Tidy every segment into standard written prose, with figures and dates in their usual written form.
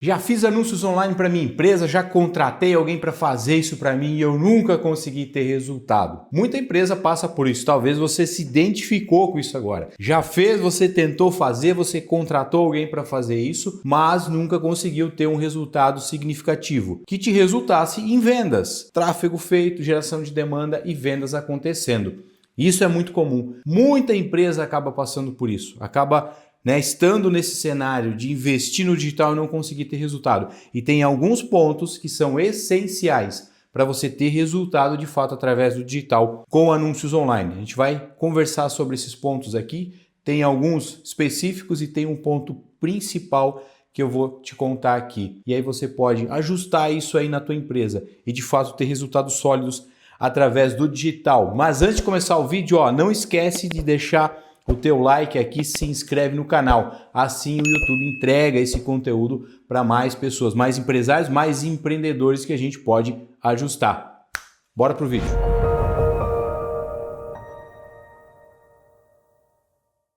Já fiz anúncios online para minha empresa, já contratei alguém para fazer isso para mim e eu nunca consegui ter resultado. Muita empresa passa por isso, talvez você se identificou com isso agora. Já fez, você tentou fazer, você contratou alguém para fazer isso, mas nunca conseguiu ter um resultado significativo que te resultasse em vendas, tráfego feito, geração de demanda e vendas acontecendo. Isso é muito comum. Muita empresa acaba passando por isso, acaba estando nesse cenário de investir no digital e não conseguir ter resultado. E tem alguns pontos que são essenciais para você ter resultado de fato através do digital com anúncios online. A gente vai conversar sobre esses pontos aqui. Tem alguns específicos e tem um ponto principal que eu vou te contar aqui. E aí você pode ajustar isso aí na tua empresa e de fato ter resultados sólidos através do digital. Mas antes de começar o vídeo, não esquece de deixar o teu like aqui, se inscreve no canal. Assim o YouTube entrega esse conteúdo para mais pessoas, mais empresários, mais empreendedores que a gente pode ajustar. Bora pro vídeo.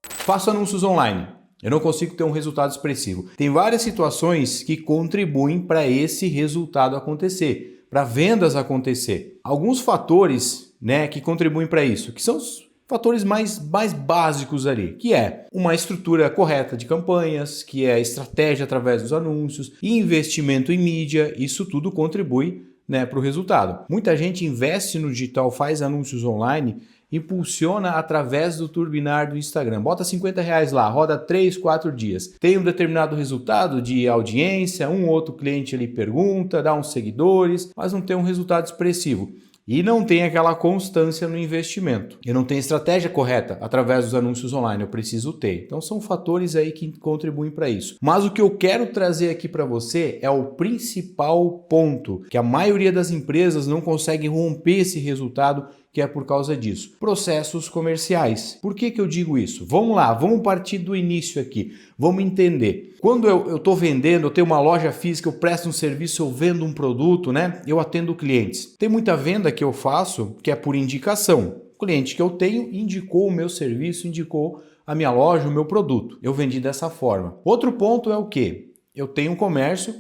Faço anúncios online. Eu não consigo ter um resultado expressivo. Tem várias situações que contribuem para esse resultado acontecer, para vendas acontecer. Alguns fatores, que contribuem para isso, que são os fatores mais básicos ali, que é uma estrutura correta de campanhas, que é estratégia através dos anúncios, investimento em mídia, isso tudo contribui para o resultado. Muita gente investe no digital, faz anúncios online, impulsiona através do turbinar do Instagram. Bota R$50 lá, roda 3, 4 dias. Tem um determinado resultado de audiência, um outro cliente ali pergunta, dá uns seguidores, mas não tem um resultado expressivo. E não tem aquela constância no investimento. Eu não tenho estratégia correta através dos anúncios online, eu preciso ter. Então são fatores aí que contribuem para isso. Mas o que eu quero trazer aqui para você é o principal ponto, que a maioria das empresas não consegue romper esse resultado, que é por causa disso. Processos comerciais. Por que eu digo isso? Vamos lá, vamos partir do início aqui. Vamos entender. Quando eu estou vendendo, eu tenho uma loja física, eu presto um serviço, eu vendo um produto, eu atendo clientes. Tem muita venda que eu faço que é por indicação. O cliente que eu tenho indicou o meu serviço, indicou a minha loja, o meu produto. Eu vendi dessa forma. Outro ponto é o quê? Eu tenho um comércio,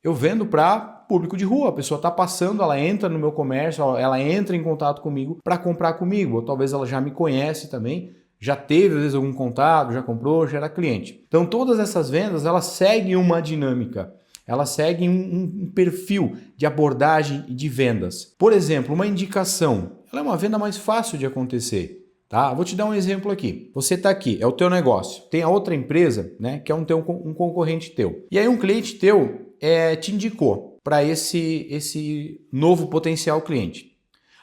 eu vendo para público de rua, a pessoa está passando, ela entra no meu comércio, ela entra em contato comigo para comprar comigo, ou talvez ela já me conhece também, já teve às vezes algum contato, já comprou, já era cliente. Então todas essas vendas, elas seguem uma dinâmica, elas seguem um perfil de abordagem e de vendas. Por exemplo, uma indicação, ela é uma venda mais fácil de acontecer. Tá? Vou te dar um exemplo aqui. Você está aqui, é o teu negócio. Tem a outra empresa, que é um concorrente teu. E aí um cliente teu te indicou para esse novo potencial cliente.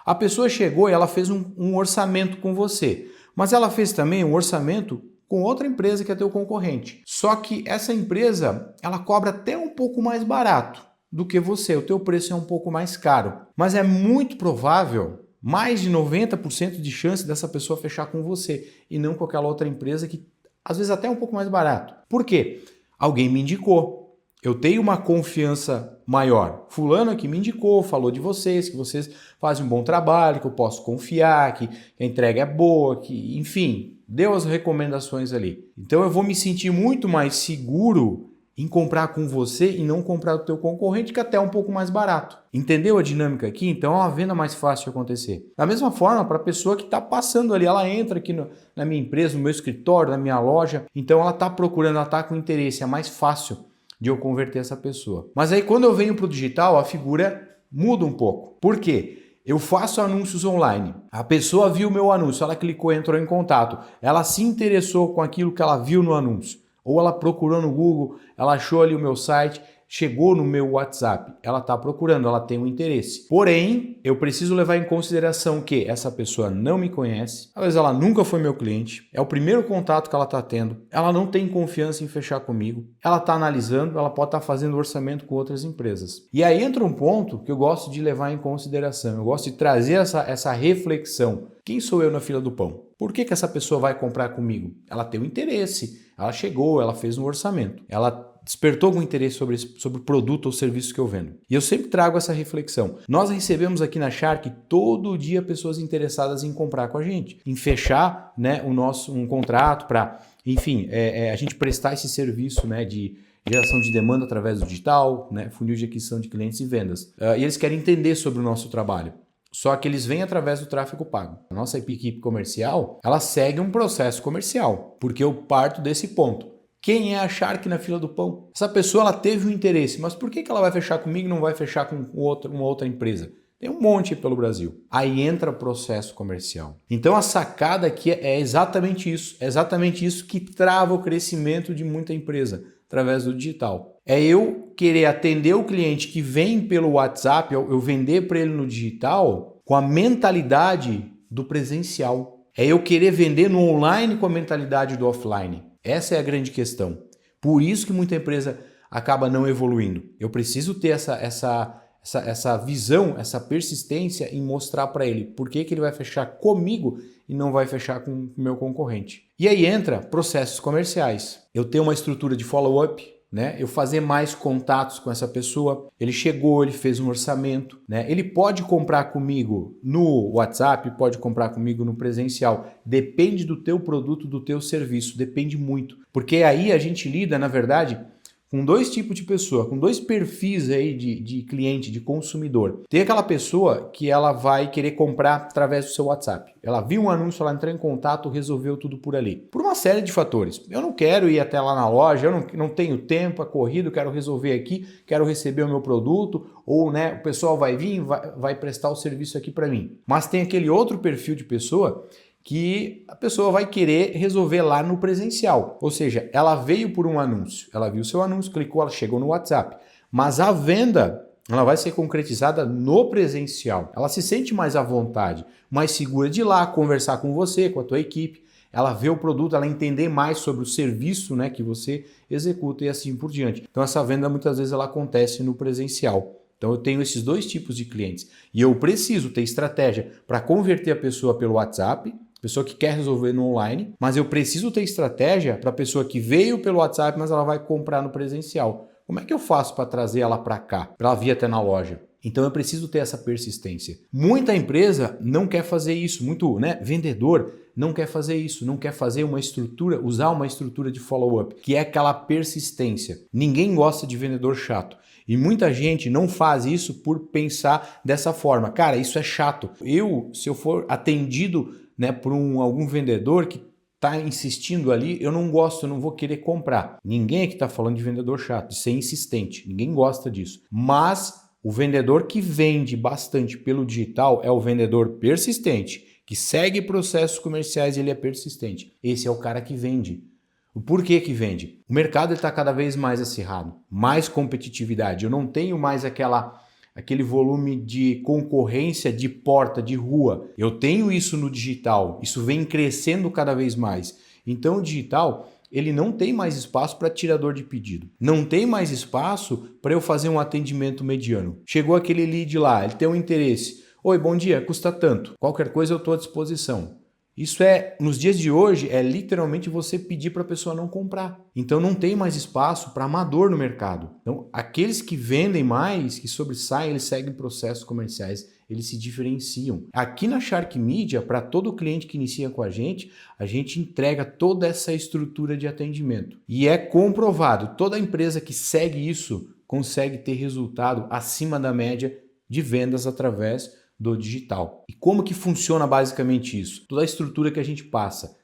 A pessoa chegou e ela fez um orçamento com você, mas ela fez também um orçamento com outra empresa que é teu concorrente. Só que essa empresa, ela cobra até um pouco mais barato do que você, o teu preço é um pouco mais caro. Mas é muito provável, mais de 90% de chance dessa pessoa fechar com você e não com aquela outra empresa que às vezes até é um pouco mais barato. Por quê? Alguém me indicou. Eu tenho uma confiança maior. Fulano aqui me indicou, falou de vocês, que vocês fazem um bom trabalho, que eu posso confiar, que a entrega é boa, que, enfim, deu as recomendações ali. Então eu vou me sentir muito mais seguro em comprar com você e não comprar do teu concorrente, que até é um pouco mais barato. Entendeu a dinâmica aqui? Então é uma venda mais fácil de acontecer. Da mesma forma, para a pessoa que está passando ali, ela entra aqui na minha empresa, no meu escritório, na minha loja, então ela está procurando, ela está com interesse, é mais fácil de eu converter essa pessoa. Mas aí quando eu venho para o digital, a figura muda um pouco. Por quê? Eu faço anúncios online. A pessoa viu o meu anúncio, ela clicou, entrou em contato. Ela se interessou com aquilo que ela viu no anúncio. Ou ela procurou no Google, ela achou ali o meu site, chegou no meu WhatsApp. Ela está procurando, ela tem um interesse. Porém, eu preciso levar em consideração que essa pessoa não me conhece, às vezes ela nunca foi meu cliente, é o primeiro contato que ela está tendo, ela não tem confiança em fechar comigo, ela está analisando, ela pode estar fazendo orçamento com outras empresas. E aí entra um ponto que eu gosto de levar em consideração, eu gosto de trazer essa reflexão. Quem sou eu na fila do pão? Por que essa pessoa vai comprar comigo? Ela tem um interesse, ela chegou, ela fez um orçamento, ela despertou algum interesse sobre o produto ou serviço que eu vendo. E eu sempre trago essa reflexão. Nós recebemos aqui na Shark todo dia pessoas interessadas em comprar com a gente, em fechar um contrato para, enfim, a gente prestar esse serviço de geração de demanda através do digital, né? Funil de aquisição de clientes e vendas. E eles querem entender sobre o nosso trabalho. Só que eles vêm através do tráfego pago. A nossa equipe comercial, ela segue um processo comercial, porque eu parto desse ponto. Quem é a Shark na fila do pão? Essa pessoa ela teve um interesse, mas por que ela vai fechar comigo e não vai fechar com uma outra empresa? Tem um monte pelo Brasil. Aí entra o processo comercial. Então a sacada aqui é exatamente isso. É exatamente isso que trava o crescimento de muita empresa através do digital. É eu querer atender o cliente que vem pelo WhatsApp, eu vender para ele no digital com a mentalidade do presencial. É eu querer vender no online com a mentalidade do offline. Essa é a grande questão. Por isso que muita empresa acaba não evoluindo. Eu preciso ter essa visão, essa persistência em mostrar para ele por que ele vai fechar comigo e não vai fechar com o meu concorrente. E aí entra processos comerciais. Eu tenho uma estrutura de follow-up, né? Eu fazer mais contatos com essa pessoa. Ele chegou, ele fez um orçamento, né? Ele pode comprar comigo no WhatsApp, pode comprar comigo no presencial. Depende do teu produto, do teu serviço, depende muito. Porque aí a gente lida, na verdade, com dois tipos de pessoa, com dois perfis aí de cliente, de consumidor. Tem aquela pessoa que ela vai querer comprar através do seu WhatsApp. Ela viu um anúncio, ela entrou em contato, resolveu tudo por ali. Por uma série de fatores. Eu não quero ir até lá na loja, eu não tenho tempo, é corrido, quero resolver aqui, quero receber o meu produto, ou né, o pessoal vai vir, vai prestar o serviço aqui para mim. Mas tem aquele outro perfil de pessoa que a pessoa vai querer resolver lá no presencial. Ou seja, ela veio por um anúncio, ela viu o seu anúncio, clicou, ela chegou no WhatsApp. Mas a venda, ela vai ser concretizada no presencial. Ela se sente mais à vontade, mais segura de ir lá, conversar com você, com a tua equipe. Ela vê o produto, ela entender mais sobre o serviço, né, que você executa e assim por diante. Então essa venda muitas vezes ela acontece no presencial. Então eu tenho esses dois tipos de clientes. E eu preciso ter estratégia para converter a pessoa pelo WhatsApp, pessoa que quer resolver no online, mas eu preciso ter estratégia para a pessoa que veio pelo WhatsApp, mas ela vai comprar no presencial. Como é que eu faço para trazer ela para cá, para ela vir até na loja? Então eu preciso ter essa persistência. Muita empresa não quer fazer isso, muito vendedor não quer fazer isso, não quer fazer uma estrutura, usar uma estrutura de follow-up, que é aquela persistência. Ninguém gosta de vendedor chato. E muita gente não faz isso por pensar dessa forma. Cara, isso é chato. Se eu for atendido por algum vendedor que está insistindo ali, eu não gosto, eu não vou querer comprar. Ninguém aqui está falando de vendedor chato, de ser insistente. Ninguém gosta disso. Mas o vendedor que vende bastante pelo digital é o vendedor persistente, que segue processos comerciais e ele é persistente. Esse é o cara que vende. O porquê que vende? O mercado está cada vez mais acirrado, mais competitividade. Eu não tenho mais aquele volume de concorrência de porta, de rua. Eu tenho isso no digital, isso vem crescendo cada vez mais. Então o digital, ele não tem mais espaço para tirador de pedido. Não tem mais espaço para eu fazer um atendimento mediano. Chegou aquele lead lá, ele tem um interesse. Oi, bom dia, custa tanto. Qualquer coisa eu estou à disposição. Isso nos dias de hoje, é literalmente você pedir para a pessoa não comprar. Então não tem mais espaço para amador no mercado. Então aqueles que vendem mais, que sobressaem, eles seguem processos comerciais, eles se diferenciam. Aqui na Shark Media, para todo cliente que inicia com a gente entrega toda essa estrutura de atendimento. E é comprovado, toda empresa que segue isso consegue ter resultado acima da média de vendas através do digital. E como que funciona basicamente isso? Toda a estrutura que a gente passa,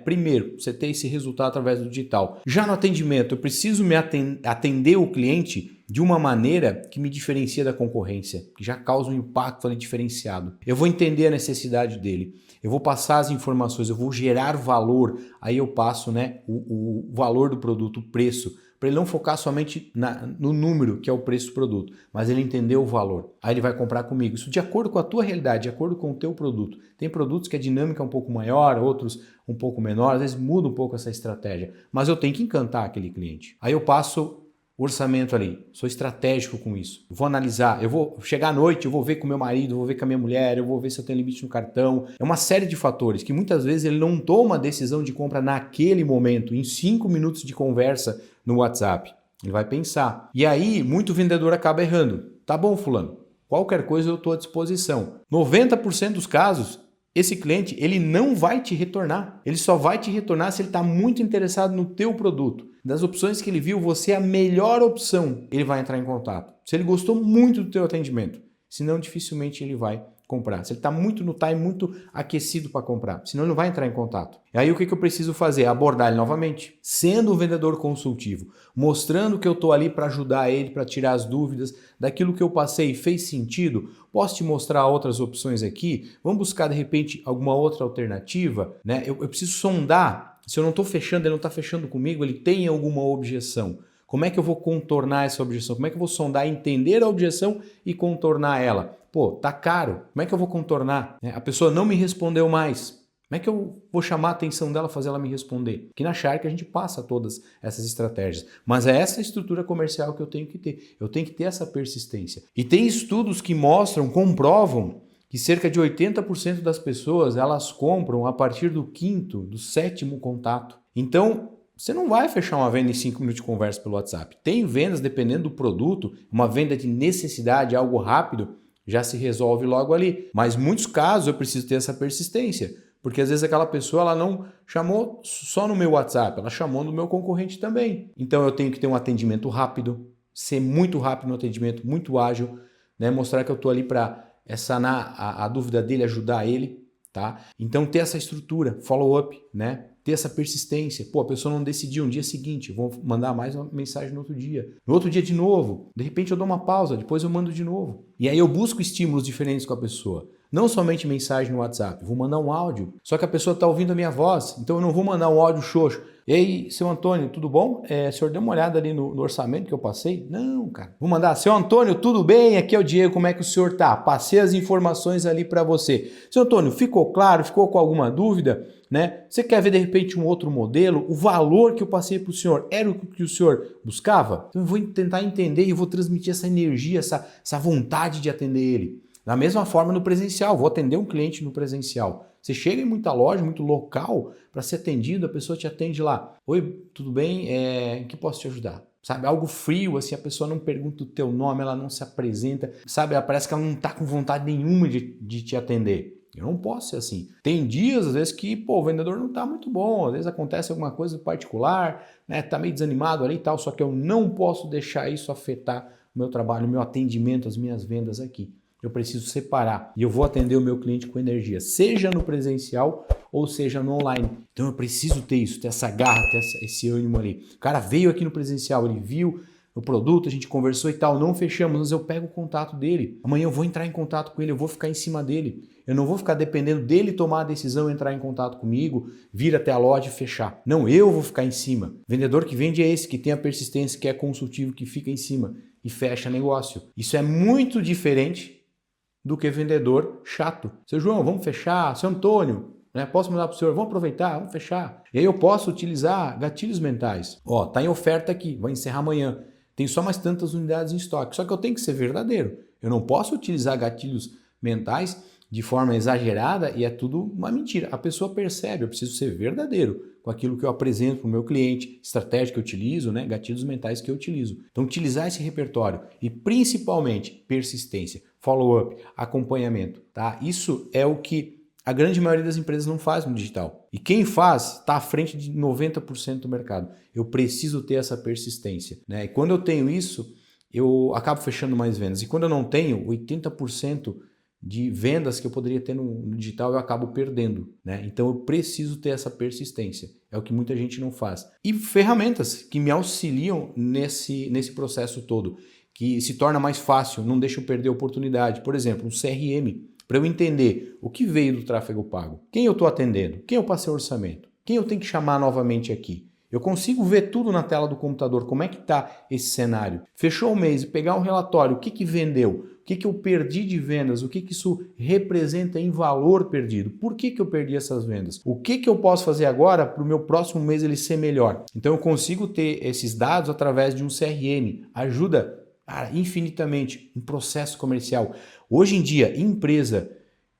Primeiro, você tem esse resultado através do digital. Já no atendimento, eu preciso me atender o cliente de uma maneira que me diferencia da concorrência, que já causa um impacto ali diferenciado. Eu vou entender a necessidade dele, eu vou passar as informações, eu vou gerar valor, aí eu passo o valor do produto, o preço, para ele não focar somente no número, que é o preço do produto, mas ele entender o valor. Aí ele vai comprar comigo. Isso de acordo com a tua realidade, de acordo com o teu produto. Tem produtos que a dinâmica é um pouco maior, outros um pouco menor, às vezes muda um pouco essa estratégia. Mas eu tenho que encantar aquele cliente. Aí eu passo o orçamento ali, sou estratégico com isso. Eu vou analisar, eu vou chegar à noite, eu vou ver com meu marido, eu vou ver com a minha mulher, eu vou ver se eu tenho limite no cartão. É uma série de fatores que muitas vezes ele não toma a decisão de compra naquele momento, em 5 minutos de conversa no WhatsApp. Ele vai pensar. E aí, muito vendedor acaba errando. Tá bom, fulano, qualquer coisa eu estou à disposição. 90% dos casos, esse cliente ele não vai te retornar. Ele só vai te retornar se ele está muito interessado no teu produto. Das opções que ele viu, você é a melhor opção, ele vai entrar em contato. Se ele gostou muito do teu atendimento, senão dificilmente ele vai comprar. Se ele está muito no time, muito aquecido para comprar, senão ele não vai entrar em contato. E aí o que eu preciso fazer? Abordar ele novamente, sendo um vendedor consultivo, mostrando que eu estou ali para ajudar ele, para tirar as dúvidas daquilo que eu passei, fez sentido? Posso te mostrar outras opções aqui? Vamos buscar de repente alguma outra alternativa? Né? Eu preciso sondar, se eu não estou fechando, ele não está fechando comigo, ele tem alguma objeção. Como é que eu vou contornar essa objeção? Como é que eu vou sondar, entender a objeção e contornar ela? Pô, tá caro. Como é que eu vou contornar? A pessoa não me respondeu mais. Como é que eu vou chamar a atenção dela, fazer ela me responder? Aqui na Shark a gente passa todas essas estratégias. Mas é essa estrutura comercial que eu tenho que ter. Eu tenho que ter essa persistência. E tem estudos que mostram, comprovam, que cerca de 80% das pessoas elas compram a partir do 5º, do 7º contato. Então, você não vai fechar uma venda em 5 minutos de conversa pelo WhatsApp. Tem vendas, dependendo do produto, uma venda de necessidade, algo rápido, já se resolve logo ali. Mas em muitos casos eu preciso ter essa persistência, porque às vezes aquela pessoa ela não chamou só no meu WhatsApp, ela chamou no meu concorrente também. Então eu tenho que ter um atendimento rápido, ser muito rápido no atendimento, muito ágil, né? Mostrar que eu estou ali para sanar a dúvida dele, ajudar ele, tá? Então ter essa estrutura, follow-up, né? Ter essa persistência. Pô, a pessoa não decidiu no dia seguinte, vou mandar mais uma mensagem no outro dia. No outro dia de novo. De repente eu dou uma pausa, depois eu mando de novo. E aí eu busco estímulos diferentes com a pessoa. Não somente mensagem no WhatsApp, vou mandar um áudio. Só que a pessoa está ouvindo a minha voz, então eu não vou mandar um áudio xoxo. Ei, seu Antônio, tudo bom? O senhor deu uma olhada ali no orçamento que eu passei? Não, cara. Vou mandar, seu Antônio, tudo bem? Aqui é o Diego, como é que o senhor tá? Passei as informações ali para você. Seu Antônio, ficou claro? Ficou com alguma dúvida? Né? Você quer ver de repente um outro modelo? O valor que eu passei para o senhor era o que o senhor buscava? Então eu vou tentar entender e vou transmitir essa energia, essa vontade de atender ele. Da mesma forma no presencial, vou atender um cliente no presencial. Você chega em muita loja, muito local, para ser atendido, a pessoa te atende lá. Oi, tudo bem? Em que posso te ajudar? Sabe, algo frio, assim, a pessoa não pergunta o teu nome, ela não se apresenta, sabe, parece que ela não está com vontade nenhuma de te atender. Eu não posso ser assim. Tem dias, às vezes, que o vendedor não está muito bom, às vezes acontece alguma coisa particular, né, tá meio desanimado ali e tal, só que eu não posso deixar isso afetar o meu trabalho, o meu atendimento, as minhas vendas aqui. Eu preciso separar e eu vou atender o meu cliente com energia, seja no presencial ou seja no online. Então eu preciso ter isso, ter essa garra, ter esse ânimo ali. O cara veio aqui no presencial, ele viu o produto, a gente conversou e tal, não fechamos, mas eu pego o contato dele. Amanhã eu vou entrar em contato com ele, eu vou ficar em cima dele. Eu não vou ficar dependendo dele tomar a decisão, entrar em contato comigo, vir até a loja e fechar. Não, eu vou ficar em cima. O vendedor que vende é esse, que tem a persistência, que é consultivo, que fica em cima e fecha negócio. Isso é muito diferente do que vendedor chato. Seu João, vamos fechar. Seu Antônio, né? Posso mandar para o senhor? Vamos aproveitar, vamos fechar. E aí eu posso utilizar gatilhos mentais. Ó, tá em oferta aqui, vai encerrar amanhã. Tem só mais tantas unidades em estoque. Só que eu tenho que ser verdadeiro. Eu não posso utilizar gatilhos mentais de forma exagerada e é tudo uma mentira. A pessoa percebe, eu preciso ser verdadeiro com aquilo que eu apresento para o meu cliente, estratégia que eu utilizo, né? Gatilhos mentais que eu utilizo. Então, utilizar esse repertório e principalmente persistência, follow-up, acompanhamento, tá? Isso é o que a grande maioria das empresas não faz no digital. E quem faz está à frente de 90% do mercado. Eu preciso ter essa persistência, né? E quando eu tenho isso, eu acabo fechando mais vendas. E quando eu não tenho, 80% de vendas que eu poderia ter no digital eu acabo perdendo, né? Então eu preciso ter essa persistência. É o que muita gente não faz. E ferramentas que me auxiliam nesse processo todo, que se torna mais fácil, não deixa eu perder a oportunidade. Por exemplo, um CRM, para eu entender o que veio do tráfego pago, quem eu estou atendendo, quem eu passei o orçamento, quem eu tenho que chamar novamente aqui. Eu consigo ver tudo na tela do computador, como é que está esse cenário. Fechou o mês, pegar um relatório, o que vendeu, o que eu perdi de vendas, o que isso representa em valor perdido, por que eu perdi essas vendas, o que eu posso fazer agora para o meu próximo mês ele ser melhor. Então eu consigo ter esses dados através de um CRM, ajuda infinitamente um processo comercial. Hoje em dia, empresa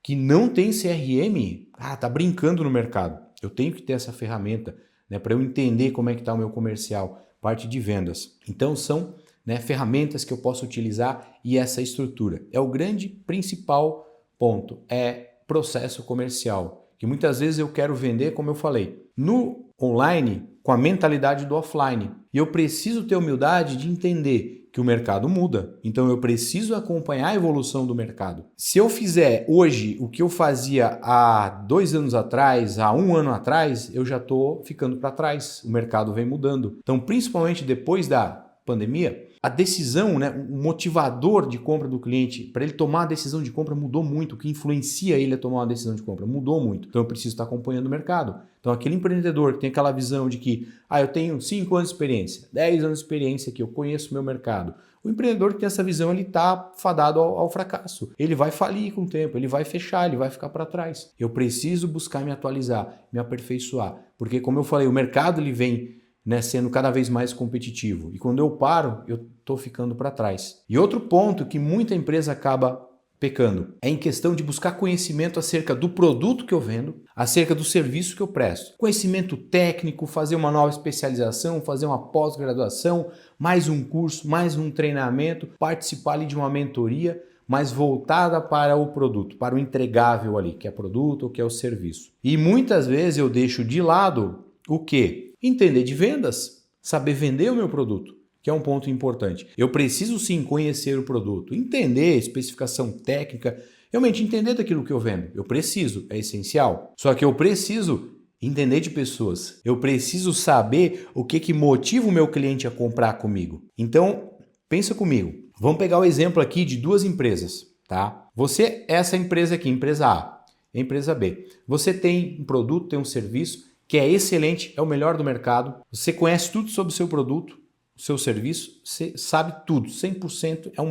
que não tem CRM, tá brincando no mercado. Eu tenho que ter essa ferramenta, né, para eu entender como é que está o meu comercial, parte de vendas. Então são, né, ferramentas que eu posso utilizar e essa estrutura. É o grande principal ponto, é processo comercial. Que muitas vezes eu quero vender, como eu falei, no online com a mentalidade do offline. E eu preciso ter humildade de entender que o mercado muda. Então eu preciso acompanhar a evolução do mercado. Se eu fizer hoje o que eu fazia há 2 anos atrás, há 1 ano atrás, eu já estou ficando para trás. O mercado vem mudando. Então, principalmente depois da pandemia, a decisão, né, o motivador de compra do cliente, para ele tomar a decisão de compra mudou muito. O que influencia ele a tomar uma decisão de compra mudou muito. Então eu preciso estar acompanhando o mercado. Então aquele empreendedor que tem aquela visão de que eu tenho 5 anos de experiência, 10 anos de experiência aqui, eu conheço o meu mercado. O empreendedor que tem essa visão, ele está fadado ao fracasso. Ele vai falir com o tempo, ele vai fechar, ele vai ficar para trás. Eu preciso buscar me atualizar, me aperfeiçoar. Porque como eu falei, o mercado ele vem sendo cada vez mais competitivo. E quando eu paro, eu estou ficando para trás. E outro ponto que muita empresa acaba pecando é em questão de buscar conhecimento acerca do produto que eu vendo, acerca do serviço que eu presto. Conhecimento técnico, fazer uma nova especialização, fazer uma pós-graduação, mais um curso, mais um treinamento, participar ali de uma mentoria, mas voltada para o produto, para o entregável ali, que é produto ou que é o serviço. E muitas vezes eu deixo de lado o quê? Entender de vendas, saber vender o meu produto, que é um ponto importante. Eu preciso sim conhecer o produto, entender a especificação técnica, realmente entender daquilo que eu vendo. Eu preciso, é essencial. Só que eu preciso entender de pessoas. Eu preciso saber o que motiva o meu cliente a comprar comigo. Então, pensa comigo. Vamos pegar o exemplo aqui de 2 empresas, tá? Você, essa empresa aqui, empresa A, empresa B. Você tem um produto, tem um serviço que é excelente, é o melhor do mercado. Você conhece tudo sobre o seu produto, o seu serviço, você sabe tudo, 100% é a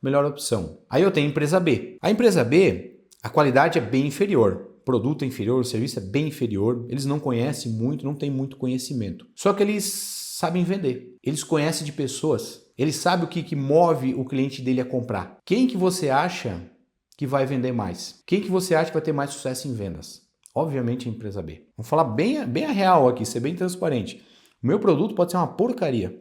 melhor opção. Aí eu tenho a empresa B. A empresa B, a qualidade é bem inferior. O produto é inferior, o serviço é bem inferior. Eles não conhecem muito, não têm muito conhecimento. Só que eles sabem vender. Eles conhecem de pessoas. Eles sabem o que move o cliente dele a comprar. Quem que você acha que vai vender mais? Quem que você acha que vai ter mais sucesso em vendas? Obviamente a empresa B. Vamos falar bem a real aqui, ser bem transparente. O meu produto pode ser uma porcaria,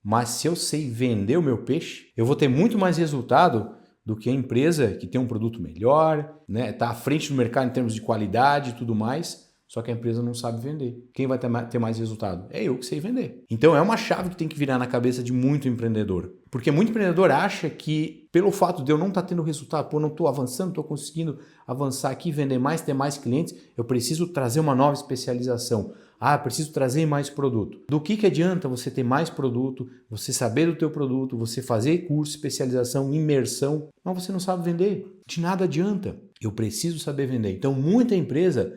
mas se eu sei vender o meu peixe, eu vou ter muito mais resultado do que a empresa que tem um produto melhor, tá à frente do mercado em termos de qualidade e tudo mais, só que a empresa não sabe vender. Quem vai ter mais resultado? É eu que sei vender. Então é uma chave que tem que virar na cabeça de muito empreendedor. Porque muito empreendedor acha que pelo fato de eu não estar tendo resultado, não estou avançando, estou conseguindo avançar aqui, vender mais, ter mais clientes, eu preciso trazer uma nova especialização. Preciso trazer mais produto. Do que adianta você ter mais produto, você saber do teu produto, você fazer curso, especialização, imersão, mas você não sabe vender? De nada adianta. Eu preciso saber vender. Então muita empresa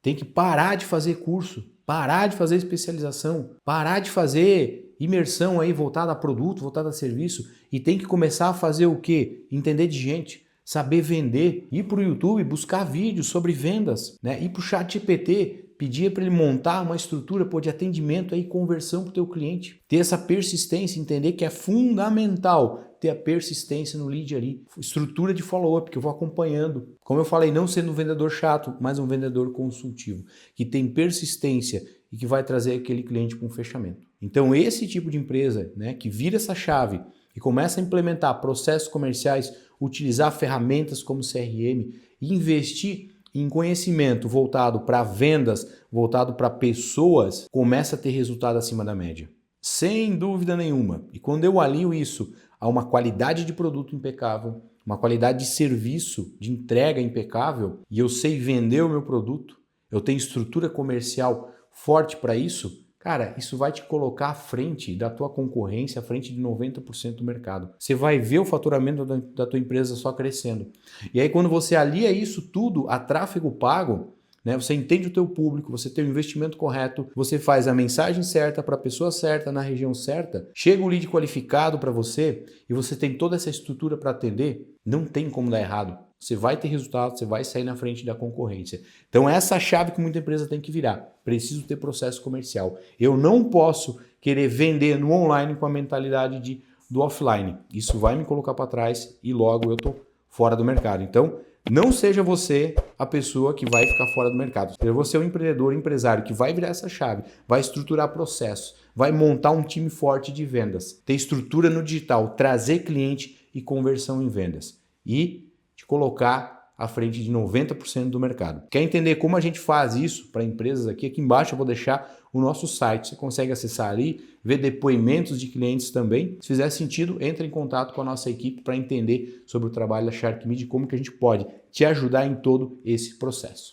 tem que parar de fazer curso, parar de fazer especialização, parar de fazer imersão aí voltada a produto, voltada a serviço e tem que começar a fazer o quê? Entender de gente, saber vender, ir para o YouTube, buscar vídeos sobre vendas, ir para o ChatGPT, pedir para ele montar uma estrutura de atendimento e conversão para o teu cliente. Ter essa persistência, entender que é fundamental ter a persistência no lead ali. Estrutura de follow-up, que eu vou acompanhando. Como eu falei, não sendo um vendedor chato, mas um vendedor consultivo, que tem persistência e que vai trazer aquele cliente para um fechamento. Então esse tipo de empresa, que vira essa chave e começa a implementar processos comerciais, utilizar ferramentas como CRM e investir em conhecimento voltado para vendas, voltado para pessoas, começa a ter resultado acima da média. Sem dúvida nenhuma. E quando eu alinho isso a uma qualidade de produto impecável, uma qualidade de serviço, de entrega impecável, e eu sei vender o meu produto, eu tenho estrutura comercial forte para isso, cara, isso vai te colocar à frente da tua concorrência, à frente de 90% do mercado. Você vai ver o faturamento da tua empresa só crescendo. E aí quando você alia isso tudo a tráfego pago, você entende o teu público, você tem o investimento correto, você faz a mensagem certa para a pessoa certa, na região certa, chega o lead qualificado para você e você tem toda essa estrutura para atender, não tem como dar errado. Você vai ter resultado, você vai sair na frente da concorrência. Então essa é a chave que muita empresa tem que virar. Preciso ter processo comercial. Eu não posso querer vender no online com a mentalidade do offline. Isso vai me colocar para trás e logo eu estou fora do mercado. Então não seja você a pessoa que vai ficar fora do mercado. Seja você um empreendedor, empresário que vai virar essa chave, vai estruturar processos, vai montar um time forte de vendas, ter estrutura no digital, trazer cliente e conversão em vendas. E te colocar à frente de 90% do mercado. Quer entender como a gente faz isso para empresas aqui? Aqui embaixo eu vou deixar o nosso site. Você consegue acessar ali, ver depoimentos de clientes também. Se fizer sentido, entre em contato com a nossa equipe para entender sobre o trabalho da Shark Media e como que a gente pode te ajudar em todo esse processo.